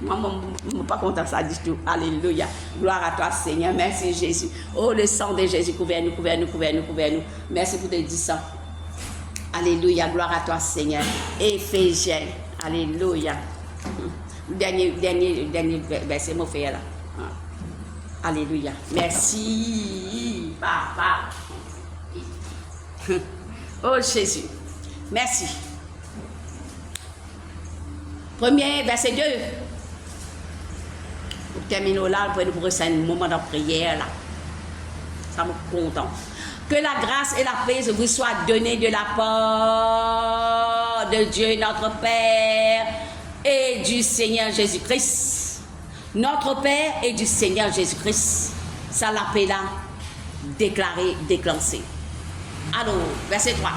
[SPEAKER 1] Moi, je ne suis pas content de ça du tout. Alléluia. Gloire à toi, Seigneur. Merci, Jésus. Oh, le sang de Jésus, couvert-nous, couvert-nous, couvert-nous, couvert-nous. Merci pour te dire ça. Alléluia. Gloire à toi, Seigneur. Éphésiens. Alléluia. Dernier verset, mon frère là. Alléluia. Merci, Papa. Oh, Jésus. Merci. Premier, verset 2. Pour terminer là, pour nous brosser un moment de prière là. Ça me content. Que la grâce et la paix vous soient données de la part de Dieu, notre Père, et du Seigneur Jésus-Christ. Notre Père et du Seigneur Jésus-Christ. Ça la paix là, déclarée, déclenchée. Alors, verset 3.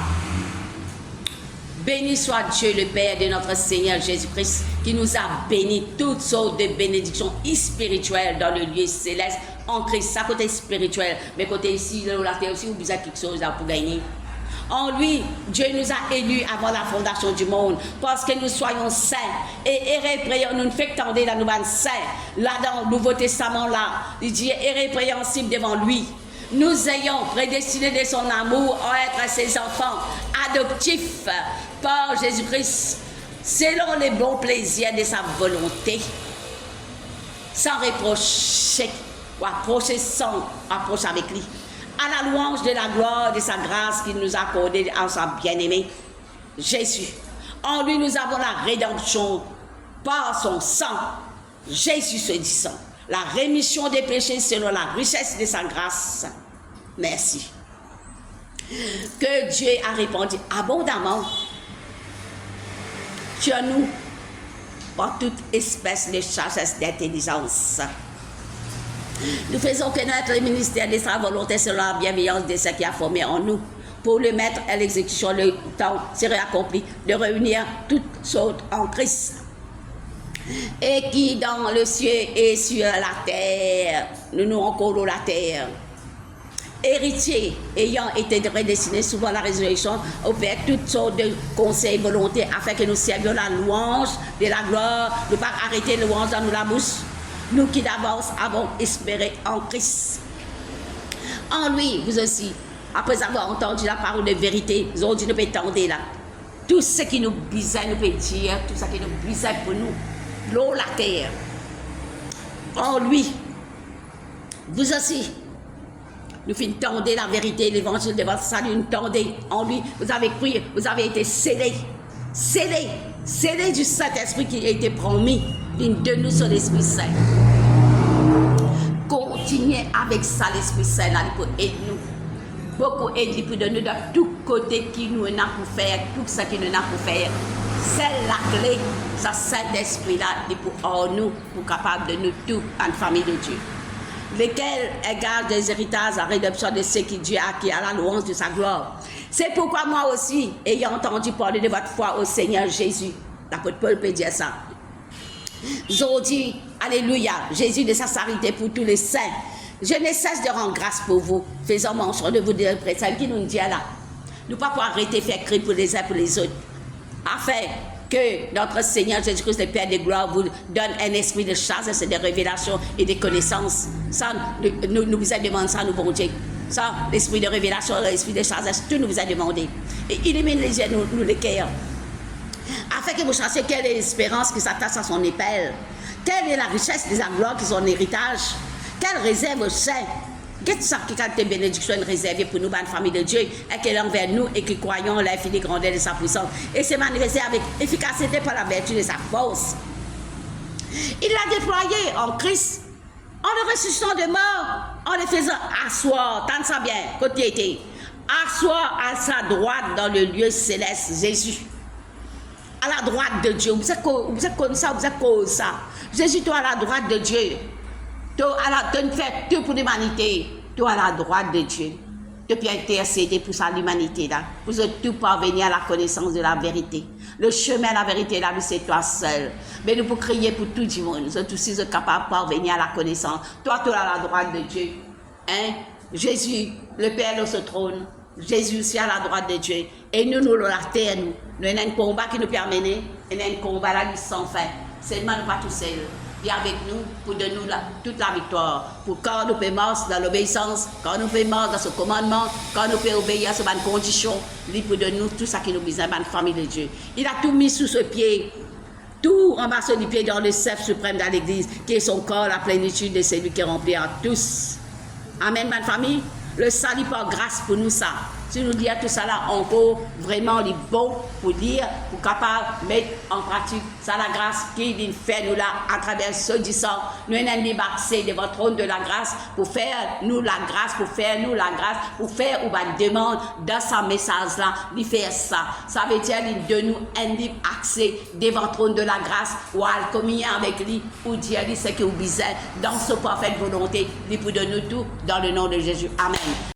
[SPEAKER 1] Béni soit Dieu le Père de notre Seigneur Jésus-Christ qui nous a bénis toutes sortes de bénédictions spirituelles dans le lieu céleste en Christ. Ça côté spirituel, mais côté ici, là, la terre aussi, vous avez quelque chose là pour gagner. En lui, Dieu nous a élus avant la fondation du monde parce que nous soyons saints et irrépréhensibles. Nous ne faisons qu'attendre la nouvelle saint. Là dans le Nouveau Testament, là, il dit irrépréhensible devant lui. Nous ayons prédestiné de son amour à être ses enfants adoptifs par Jésus-Christ, selon les bons plaisirs de sa volonté, sans reprocher ou approcher sans approcher avec lui, à la louange de la gloire de sa grâce qu'il nous a accordée en sa bien-aimé Jésus. En lui, nous avons la rédemption par son sang, Jésus se disant, la rémission des péchés selon la richesse de sa grâce. Merci. Que Dieu a répandu abondamment sur nous par toute espèce de sagesse d'intelligence. Nous faisons connaître le ministère de sa volonté selon la bienveillance de ce qui a formé en nous pour le mettre à l'exécution. Le temps serait accompli de réunir toutes choses en Christ. Et qui dans le ciel et sur la terre, nous nous encolons la terre. Héritiers ayant été prédestinés souvent la résurrection, au Père toutes sortes de conseils et volontés afin que nous servions la louange de la gloire, ne pas arrêter la louange dans nous la bouche. Nous qui d'avance avons espéré en Christ. En lui, vous aussi, après avoir entendu la parole de vérité, vous avez dit, nous pouvons tendre là. Tout ce qui nous brisait, nous pouvons dire, tout ce qui nous brisait pour nous. L'eau, la terre. En lui, vous aussi, nous finissons tendre la vérité, l'évangile de votre salut, nous tendez en lui. Vous avez cru, vous avez été scellés, scellés, scellés du Saint-Esprit qui a été promis. L'une de nous sur l'Esprit Saint. Continuez avec ça, l'Esprit Saint, là, pour aider nous. Beaucoup aider pour donner de tous côtés qui nous a pour faire, tout ce qui nous a pour faire. C'est la clé, ça Saint-Esprit-là, pour nous, pour capable de nous tout en famille de Dieu. Lesquels égarent des héritages à rédemption de ce qui Dieu a acquis à la louange de sa gloire. C'est pourquoi moi aussi, ayant entendu parler de votre foi au Seigneur Jésus, l'apôtre Paul peut dire ça. Ils ont dit, alléluia, Jésus de sa charité pour tous les saints. Je ne cesse de rendre grâce pour vous, faisant mention de vous dire, c'est qui nous dit là. Nous ne pouvons pas arrêter de faire cri pour les uns pour les autres. Afin que notre Seigneur Jésus-Christ, le Père de gloire, vous donne un esprit de sagesse et de révélation et de connaissance. Ça, nous vous a demandé ça, nous, bon Dieu. Ça, l'esprit de révélation, l'esprit de sagesse, tout nous vous a demandé. Et illumine les yeux, nous les cœurs. Afin que vous sachiez quelle est l'espérance qui s'attache à son épelle. Quelle est la richesse de la gloire qui est son héritage. Quelle réserve au sein. Qu'est-ce que quelle bénédiction réservée pour nous, bonne famille de Dieu, et qu'elle est envers nous et qui croyons l'infinie grandeur de sa puissance. Et c'est manifesté avec efficacité par la vertu de sa force. Il l'a déployé en Christ, en le ressuscitant de mort, en le faisant asseoir, tente ça bien, côté était, asseoir à sa droite dans le lieu céleste, Jésus. à la droite de Dieu. Vous êtes comme ça, vous êtes comme ça. Jésus, toi à la droite de Dieu. Toi à la fait tout pour l'humanité. Toi à la droite de Dieu. Tu peux intercéder pour ça l'humanité là. Pour tout parvenir à la connaissance de la vérité. Le chemin, la vérité, la vie, c'est toi seul. Mais nous pouvons crier pour tout le monde. Nous tous sommes capables de parvenir à la connaissance. Toi, tu es à la droite de Dieu. Hein? Jésus, le Père de ce trône. Jésus aussi à la droite de Dieu. Et nous, nous, la terre, nous avons un combat qui nous permet, et un combat là sans fin. Seulement, nous pas tout seuls. Viens avec nous pour donner nous toute la victoire. Pour quand nous pouvons marcher dans l'obéissance, quand nous pouvons marcher dans ce commandement, quand nous pouvons obéir à ces bonnes conditions, lui pour donner nous tout ça qui nous besoin, la famille de Dieu. Il a tout mis sous ce pied. Tout en bas sur les pieds dans le chef suprême de l'Église, qui est son corps, la plénitude de celui qui remplit à tous. Amen, ma famille. Le salut par grâce pour nous ça. Si nous disons tout ça là, encore vraiment les bons pour dire, pour capable de mettre en pratique ça la grâce qui fait nous là à travers ce disant. Nous avons libre accès devant le trône de la grâce pour faire nous la grâce, pour faire nous la grâce, pour faire ou une demande dans sa message là, de faire ça. Ça veut dire de nous un libre accès devant le trône de la grâce ou à communier avec lui pour dire ce que vous besoin dans sa parfaite volonté, lui pour de nous tout dans le nom de Jésus. Amen.